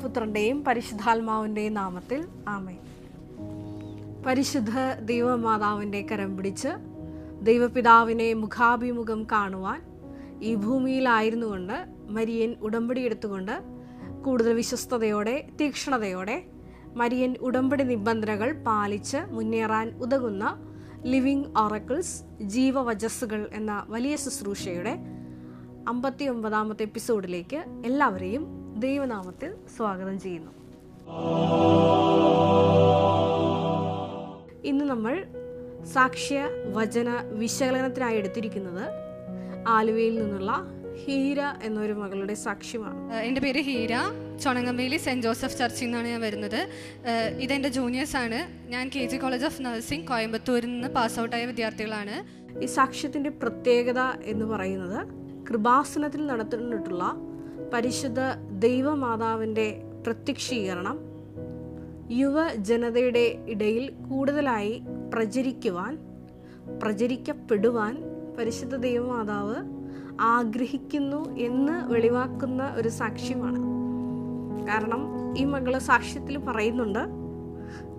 പുത്രൻ്റെയും പരിശുദ്ധാത്മാവിൻ്റെയും നാമത്തിൽ ആമേൻ. പരിശുദ്ധ ദൈവമാതാവിൻ്റെ കരം പിടിച്ച് ദൈവപിതാവിനെ മുഖാഭിമുഖം കാണുവാൻ ഈ ഭൂമിയിലായിരുന്നു കൊണ്ട് മരിയൻ ഉടമ്പടി എടുത്തുകൊണ്ട് കൂടുതൽ വിശ്വസ്തയോടെ തീക്ഷ്ണതയോടെ മരിയൻ ഉടമ്പടി നിബന്ധനകൾ പാലിച്ച് മുന്നേറാൻ ഉതകുന്ന ലിവിങ് ഓറക്കിൾസ് ജീവവചസ്സുകൾ എന്ന വലിയ ശുശ്രൂഷയുടെ 59ാമത്തെ എപ്പിസോഡിലേക്ക് എല്ലാവരെയും ദൈവനാമത്തിൽ സ്വാഗതം ചെയ്യുന്നു. ഇന്ന് നമ്മൾ സാക്ഷ്യ വചന വിശകലനത്തിനായി എടുത്തിരിക്കുന്നത് ആലുവയിൽ നിന്നുള്ള ഹീര എന്നൊരു മകളുടെ സാക്ഷ്യമാണ്. എൻ്റെ പേര് ഹീര. ചൊണങ്ങമ്പേലി സെൻറ്റ് ജോസഫ് ചർച്ചിൽ നിന്നാണ് ഞാൻ വരുന്നത്. ഇതെൻ്റെ ജൂനിയേഴ്സാണ്. ഞാൻ KG കോളേജ് ഓഫ് നഴ്സിംഗ് കോയമ്പത്തൂരിൽ നിന്ന് പാസ് ഔട്ടായ വിദ്യാർത്ഥികളാണ്. ഈ സാക്ഷ്യത്തിൻ്റെ പ്രത്യേകത എന്ന് പറയുന്നത് കൃപാസനത്തിൽ നടത്തിയിട്ടുള്ള പരിശുദ്ധ ദൈവമാതാവിൻ്റെ പ്രത്യക്ഷീകരണം യുവജനതയുടെ ഇടയിൽ കൂടുതലായി പ്രചരിക്കപ്പെടുവാൻ പരിശുദ്ധ ദൈവമാതാവ് ആഗ്രഹിക്കുന്നു എന്ന് വെളിവാക്കുന്ന ഒരു സാക്ഷ്യമാണ്. കാരണം ഈ മകള് സാക്ഷ്യത്തിൽ പറയുന്നുണ്ട്,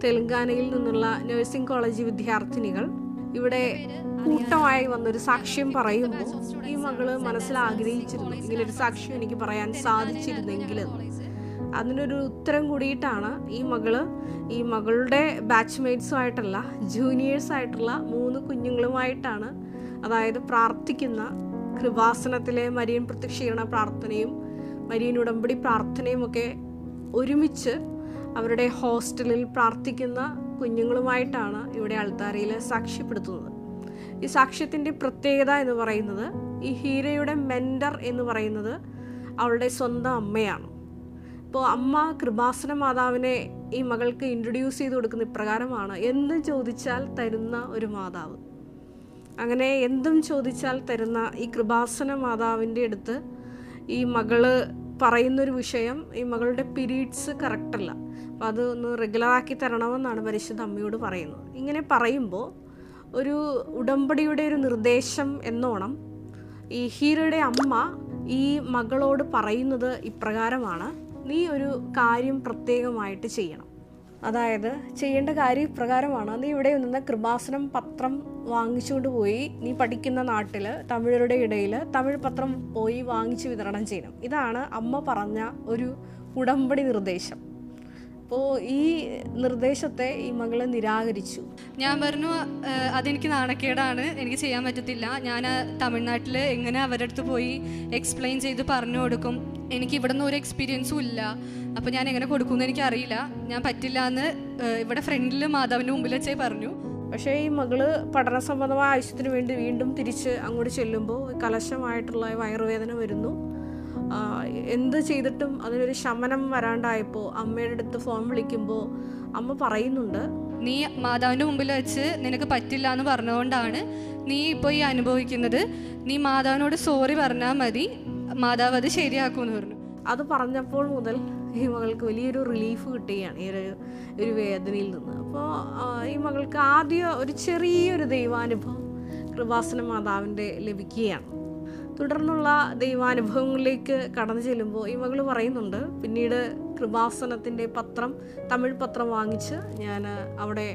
തെലങ്കാനയിൽ നിന്നുള്ള നഴ്സിംഗ് കോളേജ് വിദ്യാർത്ഥിനികൾ ഇവിടെ കൂട്ടമായി വന്നൊരു സാക്ഷ്യം പറയുമ്പോൾ ഈ മകള് മനസ്സിൽ ആഗ്രഹിച്ചിരുന്നു, ഇങ്ങനൊരു സാക്ഷ്യം എനിക്ക് പറയാൻ സാധിച്ചിരുന്നെങ്കിൽ. അതിനൊരു ഉത്തരം കൂടിയിട്ടാണ് ഈ മകളുടെ ബാച്ച്മേറ്റ്സുമായിട്ടല്ല, ജൂനിയേഴ്സായിട്ടുള്ള 3 കുഞ്ഞുങ്ങളുമായിട്ടാണ്, അതായത് പ്രാർത്ഥിക്കുന്ന കൃപാസനത്തിലെ മരിയൻ പ്രത്യക്ഷീകരണ പ്രാർത്ഥനയും മരിയൻ ഉടമ്പടി പ്രാർത്ഥനയും ഒക്കെ ഒരുമിച്ച് അവരുടെ ഹോസ്റ്റലിൽ പ്രാർത്ഥിക്കുന്ന കുഞ്ഞുങ്ങളുമായിട്ടാണ് ഇവിടെ അൾത്താരയിൽ സാക്ഷ്യപ്പെടുത്തുന്നത്. ഈ സാക്ഷ്യത്തിൻ്റെ പ്രത്യേകത എന്ന് പറയുന്നത്, ഈ ഹീരയുടെ മെൻറ്റർ എന്ന് പറയുന്നത് അവളുടെ സ്വന്തം അമ്മയാണ്. ഇപ്പോൾ അമ്മ കൃപാസന മാതാവിനെ ഈ മകൾക്ക് ഇൻട്രൊഡ്യൂസ് ചെയ്ത് കൊടുക്കുന്ന ഇപ്രകാരമാണ്: എന്തും ചോദിച്ചാൽ തരുന്ന ഒരു മാതാവ്. അങ്ങനെ എന്തും ചോദിച്ചാൽ തരുന്ന ഈ കൃപാസന മാതാവിൻ്റെ അടുത്ത് ഈ മകള് പറയുന്നൊരു വിഷയം, ഈ മകളുടെ പീരീഡ്സ് കറക്റ്റല്ല, അപ്പം അത് ഒന്ന് റെഗുലറാക്കി തരണമെന്നാണ് പരിശുദ്ധ അമ്മയോട് പറയുന്നത്. ഇങ്ങനെ പറയുമ്പോൾ ഒരു ഉടമ്പടിയുടെ ഒരു നിർദ്ദേശം എന്നോണം ഈ ഹീരയുടെ അമ്മ ഈ മകളോട് പറയുന്നത് ഇപ്രകാരമാണ്: നീ ഒരു കാര്യം പ്രത്യേകമായിട്ട് ചെയ്യണം. അതായത് ചെയ്യേണ്ട കാര്യം ഇപ്രകാരമാണ്: നീ ഇവിടെ നിന്ന് കൃപാസനം പത്രം വാങ്ങിച്ചുകൊണ്ട് പോയി നീ പഠിക്കുന്ന നാട്ടിൽ തമിഴരുടെ ഇടയിൽ തമിഴ് പത്രം പോയി വാങ്ങിച്ച് വിതരണം ചെയ്യണം. ഇതാണ് അമ്മ പറഞ്ഞ ഒരു ഉടമ്പടി നിർദ്ദേശം. അപ്പോൾ ഈ നിർദ്ദേശത്തെ ഈ മകള് നിരാകരിച്ചു. ഞാൻ പറഞ്ഞു, അതെനിക്ക് നാണക്കേടാണ്, എനിക്ക് ചെയ്യാൻ പറ്റത്തില്ല. ഞാൻ തമിഴ്നാട്ടിൽ എങ്ങനെ അവരുടെ അടുത്ത് പോയി എക്സ്പ്ലെയിൻ ചെയ്ത് പറഞ്ഞു കൊടുക്കും? എനിക്ക് ഇവിടെ നിന്ന് ഒരു എക്സ്പീരിയൻസും ഇല്ല. അപ്പോൾ ഞാൻ എങ്ങനെ കൊടുക്കുമെന്ന് എനിക്കറിയില്ല, ഞാൻ പറ്റില്ല എന്ന് ഇവിടെ ഫ്രണ്ടിൽ മാതാവിൻ്റെ മുമ്പിൽ വെച്ചേ പറഞ്ഞു. പക്ഷേ ഈ മകള് പഠന സംബന്ധമായ ആവശ്യത്തിന് വേണ്ടി വീണ്ടും തിരിച്ച് അങ്ങോട്ട് ചെല്ലുമ്പോൾ കലശമായിട്ടുള്ള വയറുവേദന വരുന്നു. എന്ത് ചെയ്തിട്ടും അതിനൊരു ശമനം വരാണ്ടായപ്പോൾ അമ്മയുടെ അടുത്ത് ഫോൺ വിളിക്കുമ്പോൾ അമ്മ പറയുന്നുണ്ട്, നീ മാതാവിൻ്റെ മുമ്പിൽ വെച്ച് നിനക്ക് പറ്റില്ല എന്ന് പറഞ്ഞതുകൊണ്ടാണ് നീ ഇപ്പോൾ ഈ അനുഭവിക്കുന്നത്. നീ മാതാവിനോട് സോറി പറഞ്ഞാൽ മതി, മാതാവ് അത് ശരിയാക്കുമെന്ന് പറഞ്ഞു. അത് പറഞ്ഞപ്പോൾ മുതൽ ഈ മകൾക്ക് വലിയൊരു റിലീഫ് കിട്ടുകയാണ് ഈ ഒരു വേദനയിൽ നിന്ന്. അപ്പോൾ ഈ മകൾക്ക് ആദ്യം ഒരു ചെറിയൊരു ദൈവാനുഭവം കൃപാസന മാതാവിൻ്റെ ലഭിക്കുകയാണ്. തുടർന്നുള്ള ദൈവാനുഭവങ്ങളിലേക്ക് കടന്നു ചെല്ലുമ്പോൾ ഈ മകൾ പറയുന്നുണ്ട്, പിന്നീട് കൃപാസനത്തിൻ്റെ തമിഴ് പത്രം വാങ്ങിച്ച് ഞാൻ അവിടെ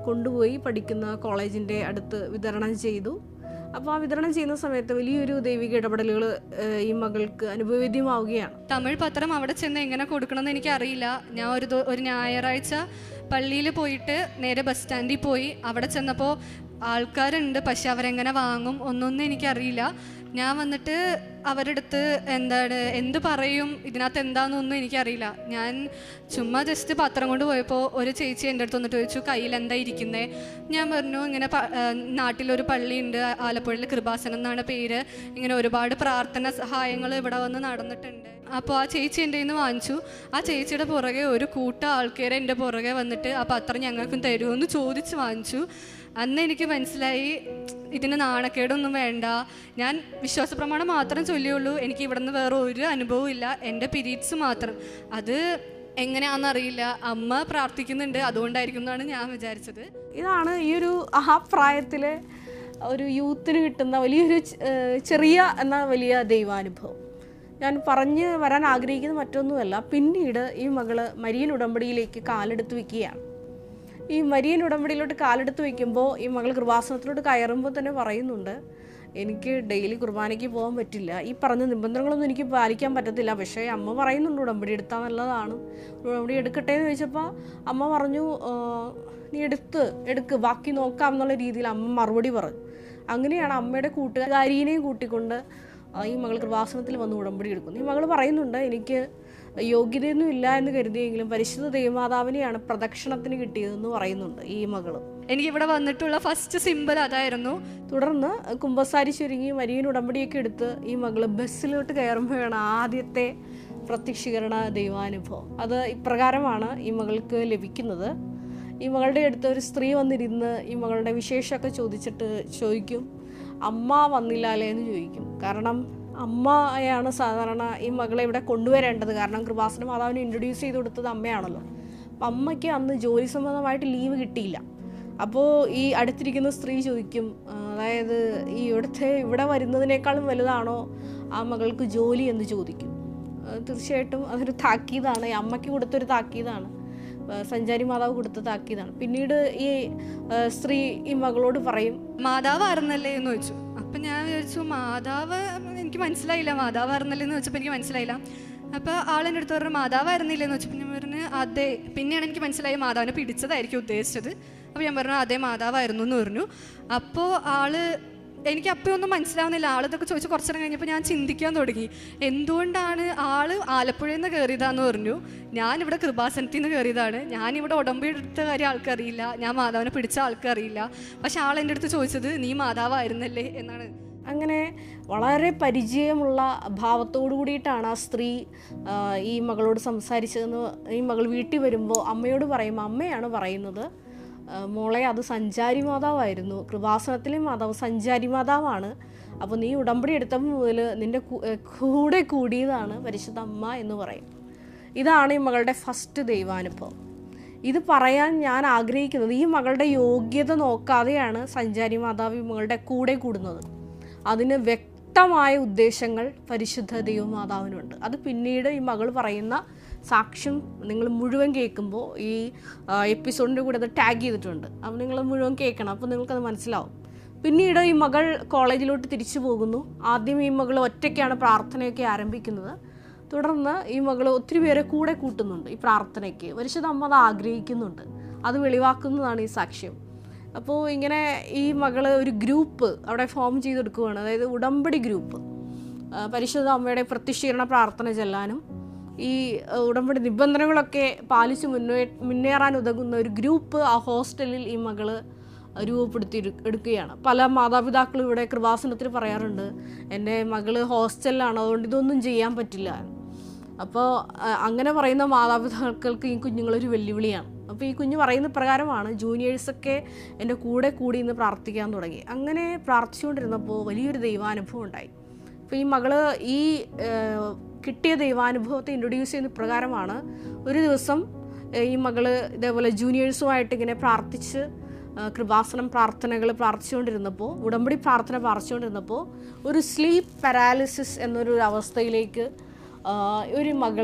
കൊണ്ടുപോയി പഠിക്കുന്ന കോളേജിൻ്റെ അടുത്ത് വിതരണം ചെയ്തു. അപ്പോൾ ആ വിതരണം ചെയ്യുന്ന സമയത്ത് വലിയൊരു ദൈവിക ഇടപെടലുകൾ ഈ മകൾക്ക് അനുഭവവേദ്യമാവുകയാണ്. തമിഴ് പത്രം അവിടെ ചെന്ന് എങ്ങനെ കൊടുക്കണമെന്ന് എനിക്കറിയില്ല. ഞാൻ ഒരു ഞായറാഴ്ച പള്ളിയിൽ പോയിട്ട് നേരെ ബസ് സ്റ്റാൻഡിൽ പോയി. അവിടെ ചെന്നപ്പോൾ ആൾക്കാരുണ്ട്, പക്ഷെ അവരെങ്ങനെ വാങ്ങും ഒന്നൊന്നും എനിക്കറിയില്ല. ഞാൻ വന്നിട്ട് അവരുടെ അടുത്ത് എന്ത് പറയും, ഇതിനകത്ത് എന്താണെന്നൊന്നും എനിക്കറിയില്ല. ഞാൻ ചുമ്മാ ജസ്റ്റ് പത്രം കൊണ്ട് പോയപ്പോൾ ഒരു ചേച്ചി എൻ്റെ അടുത്ത് വന്നിട്ട് ചോദിച്ചു, കയ്യിൽ എന്താ ഇരിക്കുന്നത്? ഞാൻ പറഞ്ഞു, ഇങ്ങനെ നാട്ടിലൊരു പള്ളിയുണ്ട്, ആലപ്പുഴയിൽ കൃപാസനം എന്നാണ് പേര്, ഇങ്ങനെ ഒരുപാട് പ്രാർത്ഥന സഹായങ്ങൾ ഇവിടെ വന്ന് നടന്നിട്ടുണ്ട്. അപ്പോൾ ആ ചേച്ചി എൻ്റെ കയ്യിൽ നിന്ന് വാങ്ങിച്ചു. ആ ചേച്ചിയുടെ പുറകെ ഒരു കൂട്ടം ആൾക്കാരെ എൻ്റെ പുറകെ വന്നിട്ട് ആ പത്രം ഞങ്ങൾക്കും തരുമോ ചോദിച്ച് വാങ്ങിച്ചു. അന്ന് എനിക്ക് മനസ്സിലായി, ഇതിന് നാണക്കേടൊന്നും വേണ്ട, ഞാൻ വിശ്വാസപ്രമാണം മാത്രം ചൊല്ലിയുള്ളൂ, എനിക്ക് ഇവിടെ നിന്ന് വേറെ ഒരു അനുഭവവും ഇല്ല, എൻ്റെ പീരീഡ്സ് മാത്രം. അത് എങ്ങനെയാണെന്നറിയില്ല, അമ്മ പ്രാർത്ഥിക്കുന്നുണ്ട്, അതുകൊണ്ടായിരിക്കും എന്നാണ് ഞാൻ വിചാരിച്ചത്. ഇതാണ് ഈ ഒരു പ്രായത്തിൽ ഒരു യൂത്തിന് കിട്ടുന്ന വലിയൊരു ചെറിയ എന്നാൽ വലിയ ദൈവാനുഭവം. ഞാൻ പറഞ്ഞ് വരാൻ ആഗ്രഹിക്കുന്നത് മറ്റൊന്നുമല്ല, പിന്നീട് ഈ മകള് മരിയൻ ഉടമ്പടിയിലേക്ക് കാലെടുത്ത് വയ്ക്കുകയാണ്. ഈ മരിയൻ ഉടമ്പടിയിലോട്ട് കാലെടുത്ത് വയ്ക്കുമ്പോൾ ഈ മകൾ കൃപാസനത്തിലോട്ട് കയറുമ്പോൾ തന്നെ പറയുന്നുണ്ട്, എനിക്ക് ഡെയിലി കുർബാനയ്ക്ക് പോകാൻ പറ്റില്ല, ഈ പറഞ്ഞ നിബന്ധനകളൊന്നും എനിക്ക് പാലിക്കാൻ പറ്റത്തില്ല. പക്ഷേ അമ്മ പറയുന്നുണ്ട് ഉടമ്പടി എടുത്താൽ നല്ലതാണ്, ഉടമ്പടി എടുക്കട്ടെ എന്ന് ചോദിച്ചപ്പോൾ അമ്മ പറഞ്ഞു, നീ എടുക്ക് ബാക്കി നോക്കാം എന്നുള്ള രീതിയിൽ അമ്മ മറുപടി പറഞ്ഞു. അങ്ങനെയാണ് അമ്മയുടെ കൂട്ടുകാരിനെയും കൂട്ടിക്കൊണ്ട് ഈ മകൾ കൃപാസനത്തിൽ വന്ന് ഉടമ്പടി എടുക്കുന്നു. ഈ മകൾ പറയുന്നുണ്ട്, എനിക്ക് യോഗ്യതയൊന്നും ഇല്ല എന്ന് കരുതിയെങ്കിലും പരിശുദ്ധ ദൈവമാതാവിനെയാണ് പ്രദക്ഷിണത്തിന് കിട്ടിയതെന്ന് പറയുന്നുണ്ട് ഈ മകള്. എനിക്ക് ഇവിടെ വന്നിട്ടുള്ള ഫസ്റ്റ് സിമ്പിൾ അതായിരുന്നു. തുടർന്ന് കുമ്പസാരി ചുരുങ്ങി മരിയൻ ഉടമ്പടിയൊക്കെ എടുത്ത് ഈ മകള് ബസ്സിലോട്ട് കയറുമ്പോഴാണ് ആദ്യത്തെ പ്രത്യക്ഷീകരണ ദൈവാനുഭവം. അത് ഇപ്രകാരമാണ് ഈ മകൾക്ക് ലഭിക്കുന്നത്. ഈ മകളുടെ അടുത്ത് ഒരു സ്ത്രീ വന്നിരുന്ന് ഈ മകളുടെ വിശേഷമൊക്കെ ചോദിക്കും, അമ്മ വന്നില്ലാലേ എന്ന് ചോദിക്കും. കാരണം അമ്മയാണ് സാധാരണ ഈ മകളെ ഇവിടെ കൊണ്ടുവരേണ്ടത്. കാരണം കൃപാസന മാതാവിനെ ഇൻട്രൊഡ്യൂസ് ചെയ്ത് കൊടുത്തത് അമ്മയാണല്ലോ. അപ്പം അമ്മയ്ക്ക് അന്ന് ജോലി സംബന്ധമായിട്ട് ലീവ് കിട്ടിയില്ല. അപ്പോൾ ഈ അടുത്തിരിക്കുന്ന സ്ത്രീ ചോദിക്കും, അതായത് ഈ ഇവിടെ വരുന്നതിനേക്കാളും വലുതാണോ ആ മകൾക്ക് ജോലി എന്ന് ചോദിക്കും. തീർച്ചയായിട്ടും അതൊരു താക്കീതാണ്, അമ്മയ്ക്ക് കൊടുത്തൊരു താക്കീതാണ്, സഞ്ചാരി മാതാവ് കൊടുത്ത താക്കീതാണ്. പിന്നീട് ഈ സ്ത്രീ ഈ മകളോട് പറയും, മാതാവ് ആയിരുന്നല്ലേ എന്ന് ചോദിച്ചു. അപ്പം ഞാൻ വിചാരിച്ചു മാതാവ്, എനിക്ക് മനസ്സിലായില്ല, മാതാവ് ആയിരുന്നല്ലേ എന്ന് വെച്ചപ്പോൾ എനിക്ക് മനസ്സിലായില്ല. അപ്പോൾ ആളെൻ്റെ അടുത്ത് പറഞ്ഞു മാതാവായിരുന്നില്ലേ എന്ന് വെച്ചപ്പോൾ ഞാൻ പറഞ്ഞു അതെ. പിന്നെയാണ് എനിക്ക് മനസ്സിലായി മാതാവിനെ പിടിച്ചതായിരിക്കും ഉദ്ദേശിച്ചത്. അപ്പോൾ ഞാൻ പറഞ്ഞു അതെ മാതാവായിരുന്നു എന്ന് പറഞ്ഞു. അപ്പോൾ എനിക്ക് അപ്പോൾ ഒന്നും മനസ്സിലാവുന്നില്ല. ആളിതൊക്കെ ചോദിച്ച് കുറച്ചു നേരം കഴിഞ്ഞപ്പോൾ ഞാൻ ചിന്തിക്കാൻ തുടങ്ങി, എന്തുകൊണ്ടാണ് ആലപ്പുഴയിൽ നിന്ന് കയറിയതാന്ന് പറഞ്ഞു, ഞാനിവിടെ കൃപാസനത്തിൽ നിന്ന് കയറിയതാണ്, ഞാനിവിടെ ഉടമ്പടി എടുത്ത കാര്യം ആൾക്കറിയില്ല, ഞാൻ മാതാവിനെ പിടിച്ച ആൾക്കറിയില്ല, പക്ഷെ ആളെൻ്റെ അടുത്ത് ചോദിച്ചത് നീ മാതാവായിരുന്നല്ലേ എന്നാണ്. അങ്ങനെ വളരെ പരിചയമുള്ള ഭാവത്തോടു കൂടിയിട്ടാണ് ആ സ്ത്രീ ഈ മകളോട് സംസാരിച്ചതെന്ന് ഈ മകൾ വീട്ടിൽ വരുമ്പോൾ അമ്മയോട് പറയുമ്പോൾ അമ്മയാണ് പറയുന്നത്, മോളെ അത് സഞ്ചാരി മാതാവായിരുന്നു, കൃപാസനത്തിലെ മാതാവ് സഞ്ചാരി മാതാവാണ്, അപ്പോൾ നീ ഉടമ്പടി എടുത്തപ്പോൾ മുതൽ നിൻ്റെ കൂടെ കൂടിയതാണ് പരിശുദ്ധ അമ്മ എന്ന് പറയും. ഇതാണ് ഈ മകളുടെ ഫസ്റ്റ് ദൈവാനുഭവം. ഇത് പറയാൻ ഞാൻ ആഗ്രഹിക്കുന്നത്, ഈ മകളുടെ യോഗ്യത നോക്കാതെയാണ് സഞ്ചാരി മാതാവ് ഈ മകളുടെ കൂടെ കൂടുന്നത്. അതിന് വ്യക്തമായ ഉദ്ദേശങ്ങൾ പരിശുദ്ധ ദൈവമാതാവിനുണ്ട്. അത് പിന്നീട് ഈ മകൾ പറയുന്ന സാക്ഷ്യം നിങ്ങൾ മുഴുവൻ കേൾക്കുമ്പോൾ ഈ എപ്പിസോഡിൻ്റെ കൂടെ അത് ടാഗ് ചെയ്തിട്ടുണ്ട്. അപ്പോൾ നിങ്ങൾ മുഴുവൻ കേൾക്കണം, അപ്പോൾ നിങ്ങൾക്കത് മനസ്സിലാവും. പിന്നീട് ഈ മകൾ കോളേജിലോട്ട് തിരിച്ചു പോകുന്നു. ആദ്യം ഈ മകൾ ഒറ്റയ്ക്കാണ് പ്രാർത്ഥനയൊക്കെ ആരംഭിക്കുന്നത്. തുടർന്ന് ഈ മകൾ ഒത്തിരി പേരെ കൂടെ കൂട്ടുന്നുണ്ട് ഈ പ്രാർത്ഥനയ്ക്ക്. പരിശുദ്ധ അമ്മ അത് ആഗ്രഹിക്കുന്നുണ്ട്, അത് വെളിവാക്കുന്നതാണ് ഈ സാക്ഷ്യം. അപ്പോൾ ഇങ്ങനെ ഈ മകൾ ഒരു ഗ്രൂപ്പ് അവിടെ ഫോം ചെയ്തെടുക്കുകയാണ്, അതായത് ഉടമ്പടി ഗ്രൂപ്പ്. പരിശുദ്ധ അമ്മയുടെ പ്രത്യക്ഷീകരണ പ്രാർത്ഥന ചെല്ലാനും ഈ ഉടമ്പടി നിബന്ധനകളൊക്കെ പാലിച്ച് മുന്നേറാൻ ഉതകുന്ന ഒരു ഗ്രൂപ്പ് ആ ഹോസ്റ്റലിൽ ഈ മകൾ രൂപപ്പെടുത്തി എടുക്കുകയാണ്. പല മാതാപിതാക്കളും ഇവിടെ കൃപാസനത്തിൽ പറയാറുണ്ട്, എൻ്റെ മകൾ ഹോസ്റ്റലിലാണ്, അതുകൊണ്ട് ഇതൊന്നും ചെയ്യാൻ പറ്റില്ല. അപ്പോൾ അങ്ങനെ പറയുന്ന മാതാപിതാക്കൾക്ക് ഈ കുഞ്ഞുങ്ങളൊരു വെല്ലുവിളിയാണ്. അപ്പോൾ ഈ കുഞ്ഞ് പറയുന്ന പ്രകാരമാണ്, ജൂനിയേഴ്സൊക്കെ എൻ്റെ കൂടെ കൂടി ഇന്ന് പ്രാർത്ഥിക്കാൻ തുടങ്ങി. അങ്ങനെ പ്രാർത്ഥിച്ചുകൊണ്ടിരുന്നപ്പോൾ വലിയൊരു ദൈവാനുഭവം ഉണ്ടായി. അപ്പോൾ ഈ മകൾ ഈ കിട്ടിയ ദൈവാനുഭവത്തെ ഇൻട്രൊഡ്യൂസ് ചെയ്യുന്ന പ്രകാരമാണ്. ഒരു ദിവസം ഈ മകൾ ഇതേപോലെ ജൂനിയേഴ്സുമായിട്ട് ഇങ്ങനെ പ്രാർത്ഥിച്ച് കൃപാസനം പ്രാർത്ഥനകൾ പ്രാർത്ഥിച്ചുകൊണ്ടിരുന്നപ്പോൾ, ഉടമ്പടി പ്രാർത്ഥന പ്രാർത്ഥിച്ചുകൊണ്ടിരുന്നപ്പോൾ ഒരു സ്ലീപ്പ് പാരാലിസിസ് എന്നൊരു അവസ്ഥയിലേക്ക് ഒരു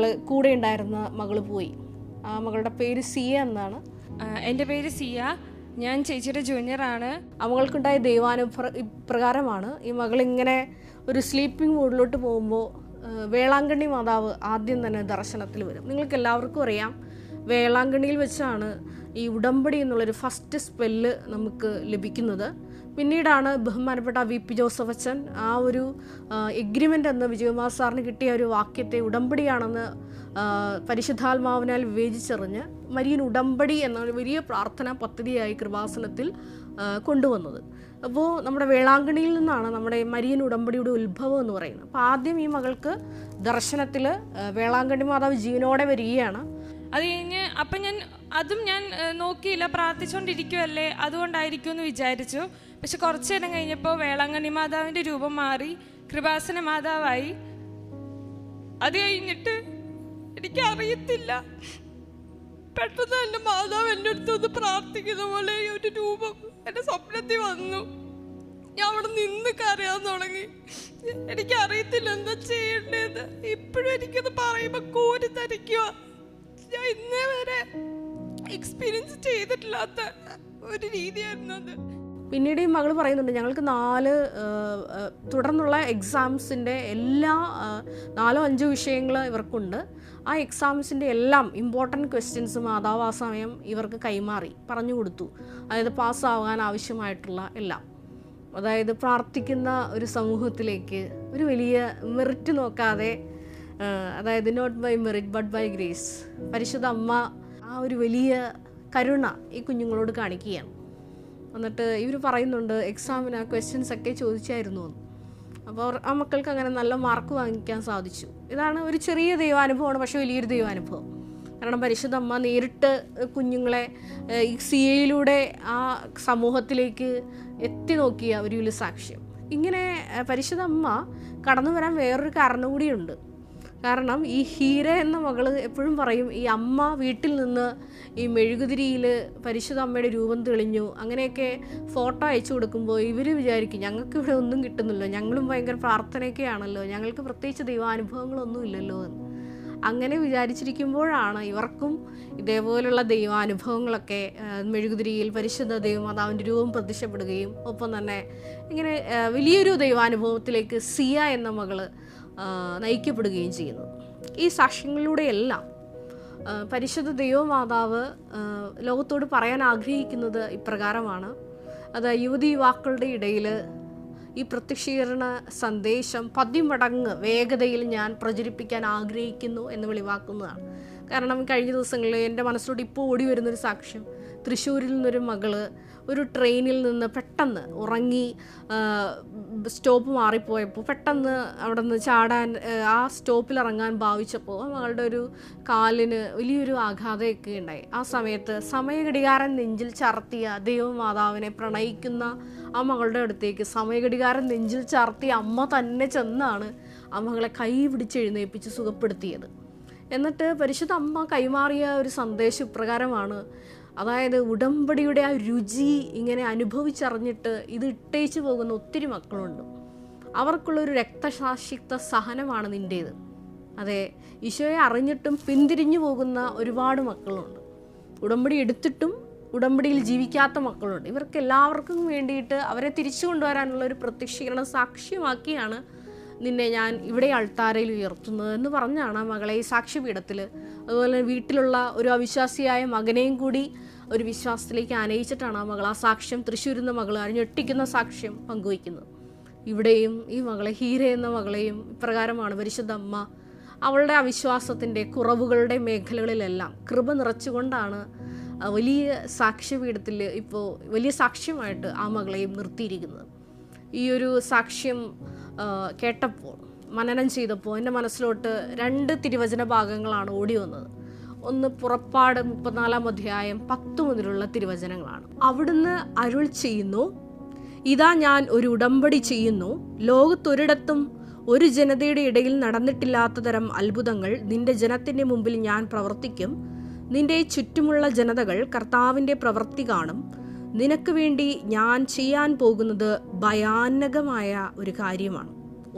കൂടെ ഉണ്ടായിരുന്ന മകൾ പോയി. ആ മകളുടെ പേര് സിയ എന്നാണ്. എൻ്റെ പേര് സിയ, ഞാൻ ചേച്ചിയുടെ ജൂനിയറാണ്. ആ മകൾക്കുണ്ടായ ഇപ്രകാരമാണ്. ഈ മകളിങ്ങനെ ഒരു സ്ലീപ്പിംഗ് മൂഡിലോട്ട് പോകുമ്പോൾ വേളാങ്കണ്ണി മാതാവ് ആദ്യം തന്നെ ദർശനത്തിൽ വരും. നിങ്ങൾക്ക് എല്ലാവർക്കും അറിയാം, വേളാങ്കണ്ണിയിൽ വെച്ചാണ് ഈ ഉടമ്പടി എന്നുള്ളൊരു ഫസ്റ്റ് സ്പെല്ല് നമുക്ക് ലഭിക്കുന്നത്. പിന്നീടാണ് ബഹുമാനപ്പെട്ട VP ജോസഫ് അച്ഛൻ ആ ഒരു എഗ്രിമെൻ്റ് എന്ന് വിജയകുമാർ സാറിന് കിട്ടിയ ഒരു വാക്യത്തെ ഉടമ്പടിയാണെന്ന് പരിശുദ്ധാത്മാവിനാൽ വിവേചിച്ചറിഞ്ഞ് മരിയൻ ഉടമ്പടി എന്ന വലിയ പ്രാർത്ഥനാ പദ്ധതിയായി കൃപാസനത്തിൽ കൊണ്ടുവന്നത്. അപ്പോൾ നമ്മുടെ വേളാങ്കണ്ണിയിൽ നിന്നാണ് നമ്മുടെ മരിയൻ ഉടമ്പടിയുടെ ഉത്ഭവം എന്ന് പറയുന്നത്. അപ്പോൾ ആദ്യം ഈ മകൾക്ക് ദർശനത്തിൽ വേളാങ്കണ്ണി മാതാവ് ജീവനോടെ വരികയാണ്. അത് കഴിഞ്ഞ് അപ്പം ഞാൻ നോക്കിയില്ല, പ്രാർത്ഥിച്ചുകൊണ്ടിരിക്കുമല്ലേ, അതുകൊണ്ടായിരിക്കും എന്ന് വിചാരിച്ചു. പക്ഷെ കുറച്ചു നേരം കഴിഞ്ഞപ്പോൾ വേളാങ്കണ്ണി മാതാവിൻ്റെ രൂപം മാറി കൃപാസന മാതാവായി. അത് കഴിഞ്ഞിട്ട് എനിക്കറിയത്തില്ല, പെട്ടെന്ന് എൻ്റെ മാതാവ് എൻ്റെ അടുത്തൊന്ന് പ്രാർത്ഥിക്കുന്ന പോലെ ഒരു രൂപം എൻ്റെ സ്വപ്നത്തിൽ വന്നു. ഞാൻ അവിടെ നിന്ന് കരയാൻ തുടങ്ങി. എനിക്കറിയത്തില്ല എന്താ ചെയ്യേണ്ടത്. ഇപ്പോഴും എനിക്കത് പറയുമ്പോൾ കോരി തരിക്കുക. ഞാൻ ഇന്നേ വരെ എക്സ്പീരിയൻസ് ചെയ്തിട്ടില്ലാത്ത ഒരു രീതിയായിരുന്നു അത്. പിന്നീട് ഈ മകൾ പറയുന്നുണ്ട്, ഞങ്ങൾക്ക് 4 തുടർന്നുള്ള എക്സാംസിൻ്റെ എല്ലാ 4-5 വിഷയങ്ങൾ ഇവർക്കുണ്ട്. ആ എക്സാംസിൻ്റെ എല്ലാം ഇമ്പോർട്ടൻറ്റ് ക്വസ്റ്റ്യൻസ് മാതാവ് ആ സമയം ഇവർക്ക് കൈമാറി പറഞ്ഞു കൊടുത്തു. അതായത് പാസ്സാകാൻ ആവശ്യമായിട്ടുള്ള എല്ലാം. അതായത് പ്രാർത്ഥിക്കുന്ന ഒരു സമൂഹത്തിലേക്ക് ഒരു വലിയ മെറിറ്റ് നോക്കാതെ, അതായത് not by merit but by grace, പരിശുദ്ധ അമ്മ ആ ഒരു വലിയ കരുണ ഈ കുഞ്ഞുങ്ങളോട് കാണിക്കുകയാണ്. എന്നിട്ട് ഇവർ പറയുന്നുണ്ട് എക്സാമിന് ക്വസ്റ്റ്യൻസ് ഒക്കെ ചോദിച്ചായിരുന്നു എന്ന്. അപ്പോൾ ആ മക്കൾക്ക് അങ്ങനെ നല്ല മാർക്ക് വാങ്ങിക്കാൻ സാധിച്ചു. ഇതാണ് ഒരു ചെറിയ ദൈവാനുഭവമാണ്, പക്ഷേ വലിയൊരു ദൈവാനുഭവം. കാരണം പരിശുദ്ധ അമ്മ നേരിട്ട് കുഞ്ഞുങ്ങളെ ഈ CA-യിലൂടെ ആ സമൂഹത്തിലേക്ക് എത്തി നോക്കിയ ഒരു വലിയ സാക്ഷ്യം. ഇങ്ങനെ പരിശുദ്ധ അമ്മ കടന്നു വരാൻ വേറൊരു കാരണം കൂടിയുണ്ട്. കാരണം ഈ ഹീര എന്ന മകള് എപ്പോഴും പറയും, ഈ അമ്മ വീട്ടിൽ നിന്ന് ഈ മെഴുകുതിരിയിൽ പരിശുദ്ധ അമ്മയുടെ രൂപം തെളിഞ്ഞു അങ്ങനെയൊക്കെ ഫോട്ടോ അയച്ചു കൊടുക്കുമ്പോൾ ഇവർ വിചാരിക്കും ഞങ്ങൾക്ക് ഇവിടെ ഒന്നും കിട്ടുന്നില്ലോ, ഞങ്ങളും ഭയങ്കര പ്രാർത്ഥനയൊക്കെ ആണല്ലോ, ഞങ്ങൾക്ക് പ്രത്യേകിച്ച് ദൈവാനുഭവങ്ങളൊന്നും ഇല്ലല്ലോ എന്ന്. അങ്ങനെ വിചാരിച്ചിരിക്കുമ്പോഴാണ് ഇവർക്കും ഇതേപോലുള്ള ദൈവാനുഭവങ്ങളൊക്കെ മെഴുകുതിരിയിൽ പരിശുദ്ധ ദൈവമാതാവിൻ്റെ രൂപം പ്രത്യക്ഷപ്പെടുകയും ഒപ്പം തന്നെ ഇങ്ങനെ വലിയൊരു ദൈവാനുഭവത്തിലേക്ക് സിയ എന്ന മകള് നയിക്കപ്പെടുകയും ചെയ്യുന്നു. ഈ സാക്ഷ്യങ്ങളിലൂടെയെല്ലാം പരിശുദ്ധ ദൈവമാതാവ് ലോകത്തോട് പറയാൻ ആഗ്രഹിക്കുന്നത് ഇപ്രകാരമാണ്. അത് യുവതി യുവാക്കളുടെ ഇടയിൽ ഈ പ്രത്യക്ഷീകരണ സന്ദേശം 10 മടങ്ങ് വേഗതയിൽ ഞാൻ പ്രചരിപ്പിക്കാൻ ആഗ്രഹിക്കുന്നു എന്ന് വെളിവാക്കുന്നതാണ്. കാരണം കഴിഞ്ഞ ദിവസങ്ങളിൽ എൻ്റെ മനസ്സിലോട്ട് ഇപ്പോൾ ഓടി വരുന്നൊരു സാക്ഷ്യം, തൃശ്ശൂരിൽ നിന്നൊരു മകള് ഒരു ട്രെയിനിൽ നിന്ന് പെട്ടെന്ന് ഉറങ്ങി സ്റ്റോപ്പ് മാറിപ്പോയപ്പോൾ പെട്ടെന്ന് അവിടെ നിന്ന് ചാടാൻ ആ സ്റ്റോപ്പിൽ ഇറങ്ങാൻ ഭാവിച്ചപ്പോൾ മകളുടെ ഒരു കാലിന് വലിയൊരു ആഘാതമൊക്കെ ഉണ്ടായി. ആ സമയത്ത് സമയഘടികാരൻ നെഞ്ചിൽ ചാർത്തിയ ദൈവമാതാവിനെ പ്രണയിക്കുന്ന ആ മകളുടെ അടുത്തേക്ക് സമയഘടികാരൻ നെഞ്ചിൽ ചാർത്തിയ അമ്മ തന്നെ ചെന്നാണ് ആ മകളെ കൈ പിടിച്ചെഴുന്നേൽപ്പിച്ച് സുഖപ്പെടുത്തിയത്. എന്നിട്ട് പരിശുദ്ധ അമ്മ കൈമാറിയ ഒരു സന്ദേശം ഇപ്രകാരമാണ്. അതായത് ഉടമ്പടിയുടെ ആ രുചി ഇങ്ങനെ അനുഭവിച്ചറിഞ്ഞിട്ട് ഇത് ഇട്ടേച്ചു പോകുന്ന ഒത്തിരി മക്കളുണ്ട്. അവർക്കുള്ളൊരു രക്തസാക്ഷിത്വ സഹനമാണ് നിൻ്റേത്. അതെ, ഈശോയെ അറിഞ്ഞിട്ടും പിന്തിരിഞ്ഞു പോകുന്ന ഒരുപാട് മക്കളുണ്ട്. ഉടമ്പടി എടുത്തിട്ടും ഉടമ്പടിയിൽ ജീവിക്കാത്ത മക്കളുണ്ട്. ഇവർക്ക് എല്ലാവർക്കും വേണ്ടിയിട്ട് അവരെ തിരിച്ചു കൊണ്ടുവരാനുള്ള ഒരു പ്രത്യക്ഷീകരണ സാക്ഷ്യമാക്കിയാണ് നിന്നെ ഞാൻ ഇവിടെ അൾത്താരയിൽ ഉയർത്തുന്നത് എന്ന് പറഞ്ഞാണ് ആ മകളെ ഈ സാക്ഷ്യപീഠത്തിൽ, അതുപോലെ വീട്ടിലുള്ള ഒരു അവിശ്വാസിയായ മകനെയും കൂടി ഒരു വിശ്വാസത്തിലേക്ക് ആനയിച്ചിട്ടാണ് ആ മകൾ ആ സാക്ഷ്യം തൃശ്ശൂരിൽ മകൾ ഞെട്ടിക്കുന്ന സാക്ഷ്യം പങ്കുവയ്ക്കുന്നത്. ഇവിടെയും ഈ മകളെ ഹീര എന്ന മകളെയും ഇപ്രകാരമാണ് പരിശുദ്ധ അമ്മ അവളുടെ അവിശ്വാസത്തിൻ്റെ കുറവുകളുടെ മേഖലകളിലെല്ലാം കൃപ നിറച്ചുകൊണ്ടാണ് വലിയ സാക്ഷ്യപീഠത്തിൽ ഇപ്പോൾ വലിയ സാക്ഷ്യമായിട്ട് ആ മകളെയും നിർത്തിയിരിക്കുന്നത്. ഈ ഒരു സാക്ഷ്യം കേട്ടപ്പോൾ മനനം ചെയ്തപ്പോൾ എൻ്റെ മനസ്സിലോട്ട് 2 തിരുവചന ഭാഗങ്ങളാണ് ഓടി വന്നത്. ഒന്ന് പുറപ്പാട് 34-ാം അധ്യായം 10 മുതലുള്ള തിരുവചനങ്ങളാണ്. അവിടുന്ന് അരുൾ ചെയ്യുന്നു, ഇതാ ഞാൻ ഒരു ഉടമ്പടി ചെയ്യുന്നു, ലോകത്തൊരിടത്തും ഒരു ജനതയുടെ ഇടയിൽ നടന്നിട്ടില്ലാത്ത തരം അത്ഭുതങ്ങൾ നിന്റെ ജനത്തിൻ്റെ മുമ്പിൽ ഞാൻ പ്രവർത്തിക്കും. നിന്റെ ചുറ്റുമുള്ള ജനതകൾ കർത്താവിൻ്റെ പ്രവൃത്തി കാണും. നിനക്ക് വേണ്ടി ഞാൻ ചെയ്യാൻ പോകുന്നത് ഭയാനകമായ ഒരു കാര്യമാണ്.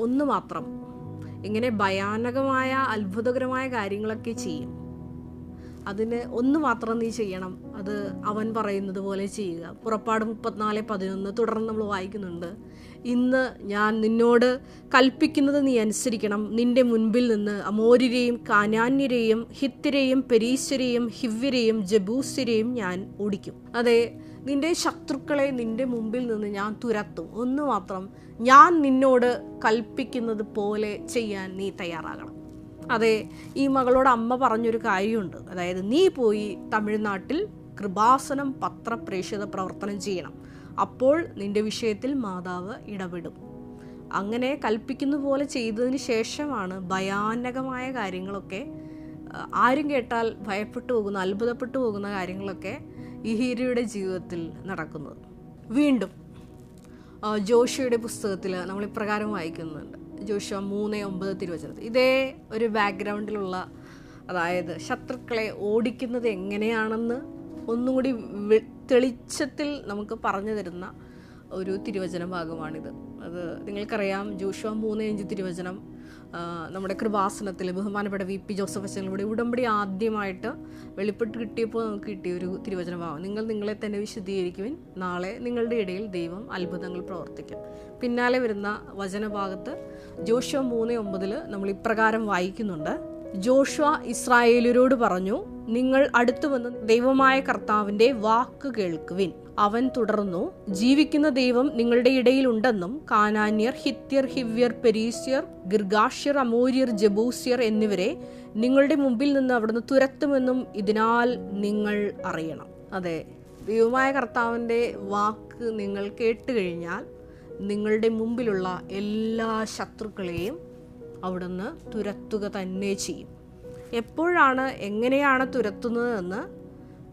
ഒന്ന് മാത്രം, ഇങ്ങനെ ഭയാനകമായ അത്ഭുതകരമായ കാര്യങ്ങളൊക്കെ ചെയ്യും. അതിന് ഒന്ന് മാത്രം നീ ചെയ്യണം, അത് അവൻ പറയുന്നത് പോലെ ചെയ്യുക. പുറപ്പാട് 34:11 തുടർന്ന് നമ്മൾ വായിക്കുന്നുണ്ട്. ഇന്ന് ഞാൻ നിന്നോട് കൽപ്പിക്കുന്നത് നീ അനുസരിക്കണം. നിന്റെ മുൻപിൽ നിന്ന് അമോര്യരെയും കാനാന്യരെയും ഹിത്യരെയും പെരീശ്വരെയും ഹിവ്യരെയും ജബൂസ്യരെയും ഞാൻ ഓടിക്കും. അതെ, നിന്റെ ശത്രുക്കളെ നിന്റെ മുമ്പിൽ നിന്ന് ഞാൻ തുരത്തും. ഒന്ന് മാത്രം, ഞാൻ നിന്നോട് കൽപ്പിക്കുന്നത് പോലെ ചെയ്യാൻ നീ തയ്യാറാകണം. അതെ, ഈ മകളോട് അമ്മ പറഞ്ഞൊരു കാര്യമുണ്ട്. അതായത് നീ പോയി തമിഴ്നാട്ടിൽ കൃപാസനം പത്രപ്രേക്ഷിത പ്രവർത്തനം ചെയ്യണം. അപ്പോൾ നിന്റെ വിഷയത്തിൽ മാതാവ് ഇടപെടും. അങ്ങനെ കൽപ്പിക്കുന്ന പോലെ ചെയ്തതിന് ശേഷമാണ് ഭയാനകമായ കാര്യങ്ങളൊക്കെ, ആരും കേട്ടാൽ ഭയപ്പെട്ടു പോകുന്ന അത്ഭുതപ്പെട്ടു പോകുന്ന കാര്യങ്ങളൊക്കെ ഈ ഹീരയുടെ ജീവിതത്തിൽ നടക്കുന്നത്. വീണ്ടും ജോഷുവയുടെ പുസ്തകത്തിൽ നമ്മൾ ഇപ്രകാരം വായിക്കുന്നുണ്ട്. ജോഷുവ 3:9 തിരുവചനത്തിൽ ഇതേ ഒരു ബാക്ക്ഗ്രൗണ്ടിലുള്ള, അതായത് ശത്രുക്കളെ ഓടിക്കുന്നത് എങ്ങനെയാണെന്ന് ഒന്നും കൂടി തെളിച്ചത്തിൽ നമുക്ക് പറഞ്ഞു തരുന്ന ഒരു തിരുവചന ഭാഗമാണിത്. അത് നിങ്ങൾക്കറിയാം, ജോഷുവ 3:5 തിരുവചനം നമ്മുടെ കൃപാസനത്തിൽ ബഹുമാനപ്പെട്ട VP ജോസഫ് അച്ഛനിലൂടെ ഉടമ്പടി ആദ്യമായിട്ട് വെളിപ്പെട്ട് കിട്ടിയപ്പോൾ നമുക്ക് കിട്ടിയ ഒരു തിരുവചന ഭാഗം. നിങ്ങൾ നിങ്ങളെ തന്നെ വിശുദ്ധീകരിക്കുവിൻ, നാളെ നിങ്ങളുടെ ഇടയിൽ ദൈവം അത്ഭുതങ്ങൾ പ്രവർത്തിക്കും. പിന്നാലെ വരുന്ന വചനഭാഗത്ത് ജോഷുവ 3:9 നമ്മൾ ഇപ്രകാരം വായിക്കുന്നുണ്ട്: ജോഷുവ ഇസ്രായേലരോട് പറഞ്ഞു, നിങ്ങൾ അടുത്തു വന്ന് ദൈവമായ കർത്താവിന്റെ വാക്ക് കേൾക്കുവിൻ. അവൻ തുടർന്നു, ജീവിക്കുന്ന ദൈവം നിങ്ങളുടെ ഇടയിലുണ്ടെന്നും കാനാന്യർ, ഹിത്യർ, ഹിവ്യർ, പെരീസ്യർ, ഗിർഗാഷ്യർ, അമോര്യർ, ജബൂസ്യർ എന്നിവരെ നിങ്ങളുടെ മുമ്പിൽ നിന്ന് അവിടുന്ന് തുരത്തുമെന്നും ഇതിനാൽ നിങ്ങൾ അറിയണം. അതെ, ദൈവമായ കർത്താവിന്റെ വാക്ക് നിങ്ങൾ കേട്ടുകഴിഞ്ഞാൽ നിങ്ങളുടെ മുമ്പിലുള്ള എല്ലാ ശത്രുക്കളെയും അവിടുന്ന് തുരത്തുക തന്നെ ചെയ്യും. എപ്പോഴാണ്, എങ്ങനെയാണ് തുരത്തുന്നതെന്ന്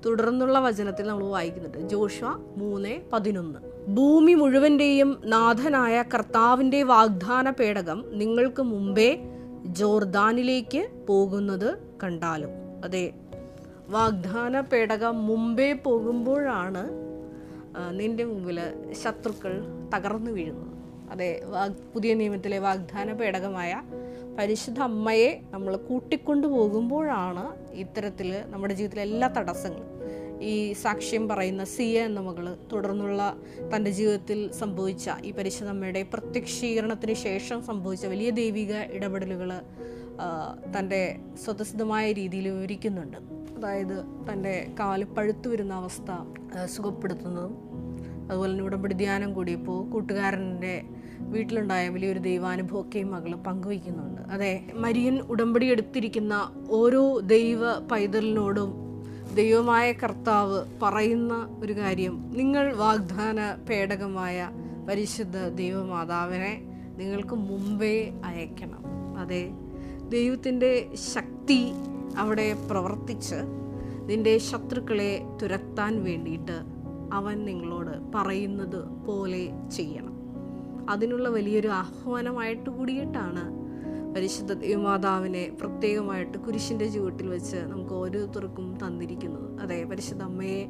തുടർന്നുള്ള വചനത്തിൽ നമ്മൾ വായിക്കുന്നുണ്ട്. ജോഷുവ 3:11. ഭൂമി മുഴുവൻ്റെയും നാഥനായ കർത്താവിൻ്റെ വാഗ്ദാന പേടകം നിങ്ങൾക്ക് മുമ്പേ ജോർദാനിലേക്ക് പോകുന്നത് കണ്ടാലും. അതെ, വാഗ്ദാന പേടകം മുമ്പേ പോകുമ്പോഴാണ് നിന്റെ മുമ്പിൽ ശത്രുക്കൾ തകർന്നു വീഴുന്നത്. അതെ, പുതിയ നിയമത്തിലെ വാഗ്ദാന പേടകമായ പരിശുദ്ധ അമ്മയെ നമ്മൾ കൂട്ടിക്കൊണ്ടു പോകുമ്പോഴാണ് ഇത്തരത്തിൽ നമ്മുടെ ജീവിതത്തിലെ എല്ലാ തടസ്സങ്ങളും, ഈ സാക്ഷ്യം പറയുന്ന സിയ എന്ന മകള് തുടർന്നുള്ള തൻ്റെ ജീവിതത്തിൽ സംഭവിച്ച ഈ പരിശുദ്ധ അമ്മയുടെ പ്രത്യക്ഷീകരണത്തിന് ശേഷം സംഭവിച്ച വലിയ ദൈവിക ഇടപെടലുകൾ തൻ്റെ സ്വതസിദ്ധമായ രീതിയിൽ വിവരിക്കുന്നുണ്ട്. അതായത് തൻ്റെ കാല് പഴുത്തു വരുന്ന അവസ്ഥ സുഖപ്പെടുത്തുന്നതും, അതുപോലെ തന്നെ ഉടമ്പടി ധ്യാനം കൂടിയപ്പോൾ കൂട്ടുകാരൻ്റെ വീട്ടിലുണ്ടായ വലിയൊരു ദൈവാനുഭവത്തെയും മകൾ പങ്കുവയ്ക്കുന്നുണ്ട്. അതെ, മരിയൻ ഉടമ്പടി എടുത്തിരിക്കുന്ന ഓരോ ദൈവ പൈതലിനോടും ദൈവമായ കർത്താവ് പറയുന്ന ഒരു കാര്യം, നിങ്ങൾ വാഗ്ദാന പേടകമായ പരിശുദ്ധ ദൈവമാതാവിനെ നിങ്ങൾക്ക് മുമ്പേ അയക്കണം. അതെ, ദൈവത്തിൻ്റെ ശക്തി അവിടെ പ്രവർത്തിച്ച് നിന്റെ ശത്രുക്കളെ തുരത്താൻ വേണ്ടിയിട്ട് അവൻ നിങ്ങളോട് പറയുന്നത് പോലെ ചെയ്യണം. അതിനുള്ള വലിയൊരു ആഹ്വാനമായിട്ട് കൂടിയിട്ടാണ് പരിശുദ്ധ ദൈവമാതാവിനെ പ്രത്യേകമായിട്ട് കുരിശിൻ്റെ ചുവട്ടിൽ വെച്ച് നമുക്ക് ഓരോരുത്തർക്കും തന്നിരിക്കുന്നത്. അതെ, പരിശുദ്ധ അമ്മയെ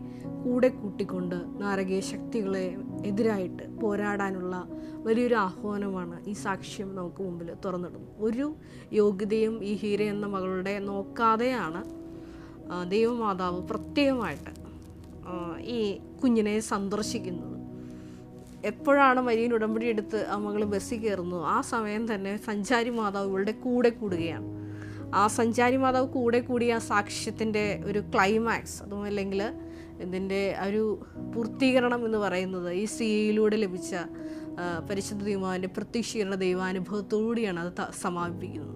കൂടെ കൂട്ടിക്കൊണ്ട് നാരകീയ ശക്തികളെ എതിരായിട്ട് പോരാടാനുള്ള വലിയൊരു ആഹ്വാനമാണ് ഈ സാക്ഷ്യം നമുക്ക് മുമ്പിൽ തുറന്നിടുന്നത്. ഒരു യോഗ്യതയും ഈ ഹീര എന്ന മകളുടെ നോക്കാതെയാണ് ദൈവമാതാവ് പ്രത്യേകമായിട്ട് ഈ കുഞ്ഞിനെ സന്ദർശിക്കുന്നത്. എപ്പോഴാണ് മരിയൻ ഉടമ്പടി എടുത്ത് ആ മകൾ ബസ്സിൽ കയറുന്നു, ആ സമയം തന്നെ സഞ്ചാരി മാതാവ് ഇവളുടെ കൂടെ കൂടുകയാണ്. ആ സഞ്ചാരി മാതാവ് കൂടെ കൂടിയ ആ സാക്ഷ്യത്തിൻ്റെ ഒരു ക്ലൈമാക്സ്, അതും അല്ലെങ്കിൽ ഇതിൻ്റെ ഒരു പൂർത്തീകരണം എന്ന് പറയുന്നത് ഈ സിയയിലൂടെ ലഭിച്ച പരിശുദ്ധ ദൈവമാവിൻ്റെ പ്രത്യക്ഷീകരണ ദൈവാനുഭവത്തോടുകൂടിയാണ് അത് സമാപിപ്പിക്കുന്നത്.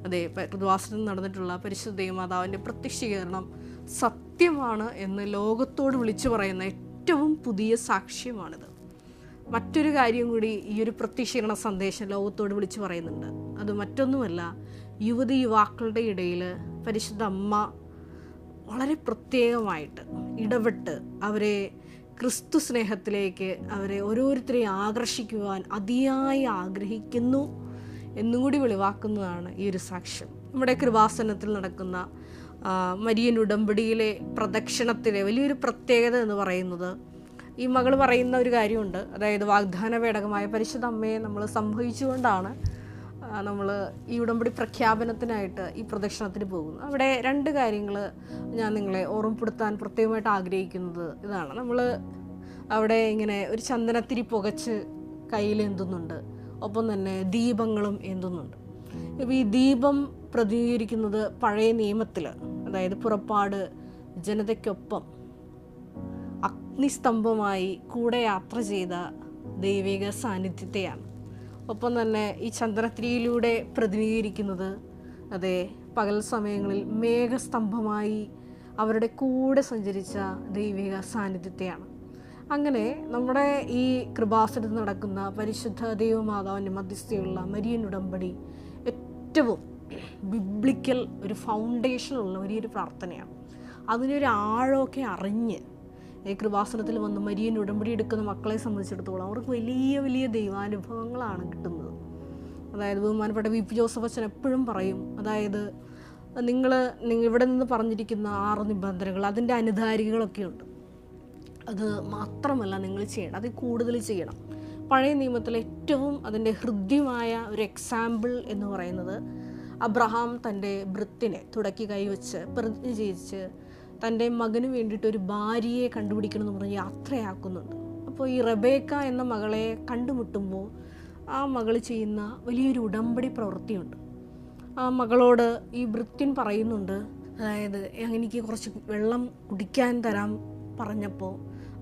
അതെ, കൃപാസനത്തിൽ നടന്നിട്ടുള്ള പരിശുദ്ധ ദൈവമാതാവിൻ്റെ പ്രത്യക്ഷീകരണം സത്യമാണ് എന്ന് ലോകത്തോട് വിളിച്ചു പറയുന്ന ഏറ്റവും പുതിയ സാക്ഷ്യമാണിത്. മറ്റൊരു കാര്യം കൂടി ഈ ഒരു പ്രത്യക്ഷീകരണ സന്ദേശം ലോകത്തോട് വിളിച്ചു പറയുന്നുണ്ട്. അത് മറ്റൊന്നുമല്ല, യുവതിയുവാക്കളുടെ ഇടയിൽ പരിശുദ്ധ അമ്മ വളരെ പ്രത്യേകമായിട്ട് ഇടപെട്ട് അവരെ ക്രിസ്തു സ്നേഹത്തിലേക്ക്, അവരെ ഓരോരുത്തരെയും ആകർഷിക്കുവാൻ അതിയായി ആഗ്രഹിക്കുന്നു എന്നും കൂടി വെളിവാക്കുന്നതാണ് ഈ ഒരു സാക്ഷ്യം. നമ്മുടെ കൃപാസനത്തിൽ നടക്കുന്ന മരിയൻ ഉടമ്പടിയിലെ പ്രദക്ഷിണത്തിലെ വലിയൊരു പ്രത്യേകത എന്ന് പറയുന്നത്, ഈ മകൾ പറയുന്ന ഒരു കാര്യമുണ്ട്. അതായത് വാഗ്ദാന പേടകമായ പരിശുദ്ധ അമ്മയെ നമ്മൾ സംഭവിച്ചുകൊണ്ടാണ് നമ്മൾ ഈ ഉടമ്പടി പ്രഖ്യാപനത്തിനായിട്ട് ഈ പ്രദക്ഷിണത്തിന് പോകുന്നത്. അവിടെ രണ്ട് കാര്യങ്ങൾ ഞാൻ നിങ്ങളെ ഓർമ്മപ്പെടുത്താൻ പ്രത്യേകമായിട്ട് ആഗ്രഹിക്കുന്നത് ഇതാണ്. നമ്മൾ അവിടെ ഇങ്ങനെ ഒരു ചന്ദനത്തിരി പുകച്ച് കയ്യിൽ എന്തുന്നുണ്ട്, ഒപ്പം തന്നെ ദീപങ്ങളും എന്തുന്നുണ്ട്. ഇപ്പോൾ ഈ ദീപം പ്രതിനിധീകരിക്കുന്നത് പഴയ നിയമത്തിൽ, അതായത് പുറപ്പാട് ജനതയ്ക്കൊപ്പം അഗ്നിസ്തംഭമായി കൂടെ യാത്ര ചെയ്ത ദൈവിക സാന്നിധ്യത്തെയാണ്. ഒപ്പം തന്നെ ഈ ചന്ദ്രത്തിരിയിലൂടെ പ്രതിനിധീകരിക്കുന്നത്, അതെ, പകൽ സമയങ്ങളിൽ മേഘസ്തംഭമായി അവരുടെ കൂടെ സഞ്ചരിച്ച ദൈവിക സാന്നിധ്യത്തെയാണ്. അങ്ങനെ നമ്മുടെ ഈ കൃപാസനത്തിൽ നടക്കുന്ന പരിശുദ്ധ ദൈവമാതാവിൻ്റെ മധ്യസ്ഥയുള്ള മരിയൻ ഉടമ്പടി ഏറ്റവും ബിബ്ലിക്കൽ ഒരു ഫൗണ്ടേഷനുള്ള വലിയൊരു പ്രാർത്ഥനയാണ്. അതിനൊരു ആഴമൊക്കെ അറിഞ്ഞ് ഈ കൃപാസനത്തിൽ വന്ന് മരിയൻ ഉടമ്പടി എടുക്കുന്ന മക്കളെ സംബന്ധിച്ചിടത്തോളം അവർക്ക് വലിയ വലിയ ദൈവാനുഭവങ്ങളാണ് കിട്ടുന്നത്. അതായത് ബഹുമാനപ്പെട്ട VP ജോസഫ് അച്ഛൻ എപ്പോഴും പറയും, അതായത് നിങ്ങൾ ഇവിടെ നിന്ന് പറഞ്ഞിരിക്കുന്ന 6 നിബന്ധനകൾ, അതിൻ്റെ അനുധാരികളൊക്കെ ഉണ്ട്. അത് മാത്രമല്ല നിങ്ങൾ ചെയ്യണം, അതിൽ കൂടുതൽ ചെയ്യണം. പഴയ നിയമത്തിലെ ഏറ്റവും അതിൻ്റെ ഹൃദ്യമായ ഒരു എക്സാമ്പിൾ എന്ന് പറയുന്നത് അബ്രഹാം തൻ്റെ ഭൃത്തിനെ തുടക്കി കൈവച്ച് പ്രതിജ്ഞ ചെയ്യിച്ച് തൻ്റെ മകന് വേണ്ടിയിട്ട് ഒരു ഭാര്യയെ കണ്ടുപിടിക്കണമെന്ന് പറഞ്ഞ് യാത്രയാക്കുന്നുണ്ട്. അപ്പോൾ ഈ റബേക്ക എന്ന മകളെ കണ്ടുമുട്ടുമ്പോൾ ആ മകൾ ചെയ്യുന്ന വലിയൊരു ഉടമ്പടി പ്രവൃത്തിയുണ്ട്. ആ മകളോട് ഈ ഭൃത്യൻ പറയുന്നുണ്ട്, അതായത് എനിക്ക് കുറച്ച് വെള്ളം കുടിക്കാൻ തരാൻ പറഞ്ഞപ്പോൾ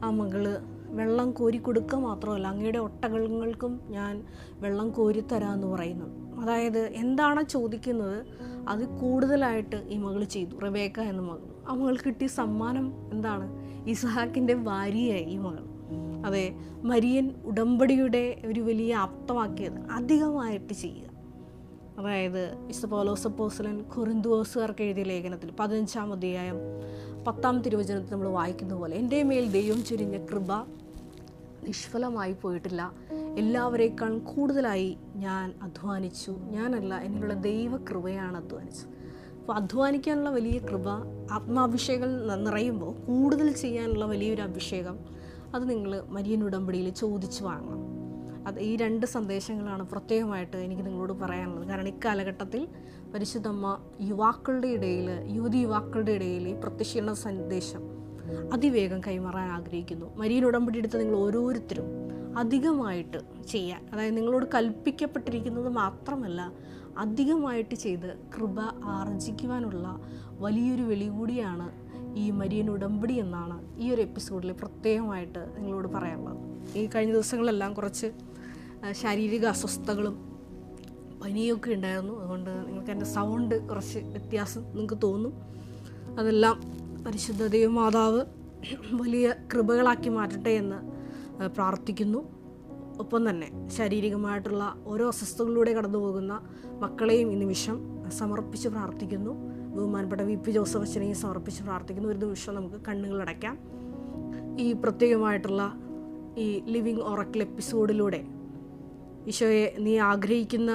ആ മകള് വെള്ളം കോരി കൊടുക്കുക മാത്രമല്ല, അങ്ങയുടെ ഒട്ടകങ്ങൾക്കും ഞാൻ വെള്ളം കോരി തരാമെന്ന് പറയുന്നു. അതായത് എന്താണ് ചോദിക്കുന്നത് അത് കൂടുതലായിട്ട് ഈ മകൾ ചെയ്തു, റബേക്ക എന്ന മകൾ. ആ മകൾ കിട്ടിയ സമ്മാനം എന്താണ്? ഇസ്ഹാക്കിൻ്റെ ഭാര്യയായി ഈ മകൾ. അതെ, മരിയൻ ഉടമ്പടിയുടെ ഒരു വലിയ ആപ്തമാക്കിയത് അധികമായിട്ട് ചെയ്യുക. അതായത് വിശുദ്ധ പൗലോസ് അപ്പോസ്തലൻ കൊരിന്ത്യക്കാർക്ക് എഴുതിയ ലേഖനത്തിൽ 15-ാം അധ്യായം 10-ാം തിരുവചനത്തിൽ നമ്മൾ വായിക്കുന്ന പോലെ, എൻ്റെ മേൽ ദൈവം ചൊരിഞ്ഞ കൃപ നിഷ്ഫലമായി പോയിട്ടില്ല, എല്ലാവരേക്കാളും കൂടുതലായി ഞാൻ അധ്വാനിച്ചു, ഞാനല്ല എന്നിലുള്ള ദൈവകൃപയാണ് അധ്വാനിച്ചത്. അപ്പോൾ അധ്വാനിക്കാനുള്ള വലിയ കൃപ, ആത്മാഭിഷേകം നിറയുമ്പോൾ കൂടുതൽ ചെയ്യാനുള്ള വലിയൊരു അഭിഷേകം, അത് നിങ്ങൾ മരിയൻ ഉടമ്പടിയിൽ ചോദിച്ചു വാങ്ങണം. അത് ഈ 2 സന്ദേശങ്ങളാണ് പ്രത്യേകമായിട്ട് എനിക്ക് നിങ്ങളോട് പറയാനുള്ളത്. കാരണം ഇക്കാലഘട്ടത്തിൽ പരിശുദ്ധമ്മ യുവാക്കളുടെ ഇടയിൽ, യുവതി യുവാക്കളുടെ ഇടയിൽ ഈ പ്രത്യക്ഷീകരണ സന്ദേശം അതിവേഗം കൈമാറാൻ ആഗ്രഹിക്കുന്നു. മരിയൻ ഉടമ്പടി എടുത്ത് നിങ്ങൾ ഓരോരുത്തരും അധികമായിട്ട് ചെയ്യാൻ, അതായത് നിങ്ങളോട് കൽപ്പിക്കപ്പെട്ടിരിക്കുന്നത് മാത്രമല്ല അധികമായിട്ട് ചെയ്ത് കൃപ ആർജിക്കുവാനുള്ള വലിയൊരു വെളി കൂടിയാണ് ഈ മരിയൻ ഉടമ്പടി എന്നാണ് ഈ ഒരു എപ്പിസോഡിൽ പ്രത്യേകമായിട്ട് നിങ്ങളോട് പറയാനുള്ളത്. ഈ കഴിഞ്ഞ ദിവസങ്ങളെല്ലാം കുറച്ച് ശാരീരിക അസ്വസ്ഥതകളും പനിയൊക്കെ ഉണ്ടായിരുന്നു. അതുകൊണ്ട് നിങ്ങൾക്ക് എൻ്റെ സൗണ്ട് കുറച്ച് വ്യത്യാസം നിങ്ങൾക്ക് തോന്നും. അതെല്ലാം പരിശുദ്ധ ദൈവമാതാവ് വലിയ കൃപകളാക്കി മാറ്റട്ടെ എന്ന് പ്രാർത്ഥിക്കുന്നു. ഒപ്പം തന്നെ ശാരീരികമായിട്ടുള്ള ഓരോ അസ്വസ്ഥതകളിലൂടെ കടന്നു പോകുന്ന മക്കളെയും ഈ നിമിഷം സമർപ്പിച്ച് പ്രാർത്ഥിക്കുന്നു. ബഹുമാനപ്പെട്ട VP ജോസഫ് അച്ഛനെയും സമർപ്പിച്ച് പ്രാർത്ഥിക്കുന്നു. ഒരു നിമിഷം നമുക്ക് കണ്ണുകളടയ്ക്കാം. ഈ പ്രത്യേകമായിട്ടുള്ള ഈ ലിവിങ് ഒറക്കിൾ എപ്പിസോഡിലൂടെ ഈശോയെ, നീ ആഗ്രഹിക്കുന്ന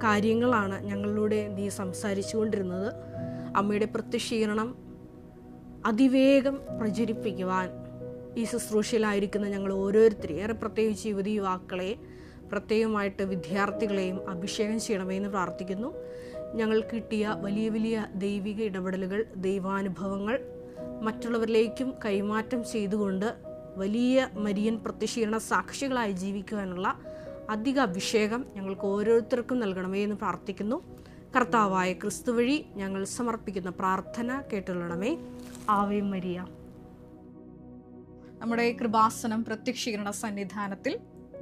കാര്യങ്ങളാണ് ഞങ്ങളിലൂടെ നീ സംസാരിച്ചു കൊണ്ടിരുന്നത്. അമ്മയുടെ പ്രത്യക്ഷീകരണം അതിവേഗം പ്രചരിപ്പിക്കുവാൻ ഈ ശുശ്രൂഷയിലായിരിക്കുന്ന ഞങ്ങൾ ഓരോരുത്തരെയും, ഏറെ പ്രത്യേകിച്ച് യുവതി യുവാക്കളെ, പ്രത്യേകമായിട്ട് വിദ്യാർത്ഥികളെയും അഭിഷേകം ചെയ്യണമേ എന്ന് പ്രാർത്ഥിക്കുന്നു. ഞങ്ങൾ കിട്ടിയ വലിയ വലിയ ദൈവിക ഇടപെടലുകൾ, ദൈവാനുഭവങ്ങൾ മറ്റുള്ളവരിലേക്കും കൈമാറ്റം ചെയ്തുകൊണ്ട് വലിയ മരിയൻ പ്രത്യക്ഷീകരണ സാക്ഷികളായി ജീവിക്കുവാനുള്ള അധിക അഭിഷേകം ഞങ്ങൾക്ക് ഓരോരുത്തർക്കും നൽകണമേ എന്ന് പ്രാർത്ഥിക്കുന്നു. കർത്താവായ ക്രിസ്തു വഴി ഞങ്ങൾ സമർപ്പിക്കുന്ന പ്രാർത്ഥന കേട്ടുകൊള്ളണമേ. Ave Maria. നമ്മുടെ കൃപാസനം പ്രത്യക്ഷീകരണ സന്നിധാനത്തിൽ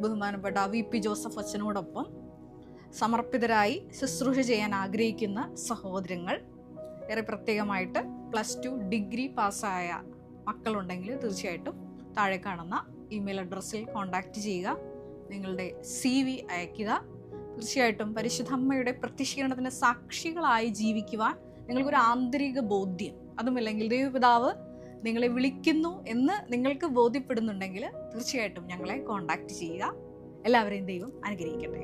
ബഹുമാനപ്പെട്ട VP ജോസഫ് അച്ഛനോടൊപ്പം സമർപ്പിതരായി ശുശ്രൂഷ ചെയ്യാൻ ആഗ്രഹിക്കുന്ന സഹോദരങ്ങൾ, ഏറെ പ്രത്യേകമായിട്ട് +2 ഡിഗ്രി പാസ്സായ മക്കളുണ്ടെങ്കിൽ തീർച്ചയായിട്ടും താഴെ കാണുന്ന ഇമെയിൽ അഡ്രസ്സിൽ കോൺടാക്റ്റ് ചെയ്യുക, നിങ്ങളുടെ CV അയയ്ക്കുക. തീർച്ചയായിട്ടും പരിശുദ്ധ അമ്മയുടെ പ്രത്യക്ഷീകരണത്തിന് സാക്ഷികളായി ജീവിക്കുവാൻ നിങ്ങൾക്കൊരു ആന്തരിക ബോധ്യം, അതുമില്ലെങ്കിൽ ദൈവപിതാവ് നിങ്ങളെ വിളിക്കുന്നു എന്ന് നിങ്ങൾക്ക് ബോധ്യപ്പെടുന്നുണ്ടെങ്കിൽ തീർച്ചയായിട്ടും ഞങ്ങളെ കോൺടാക്റ്റ് ചെയ്യുക. എല്ലാവരെയും ദൈവം അനുഗ്രഹിക്കട്ടെ.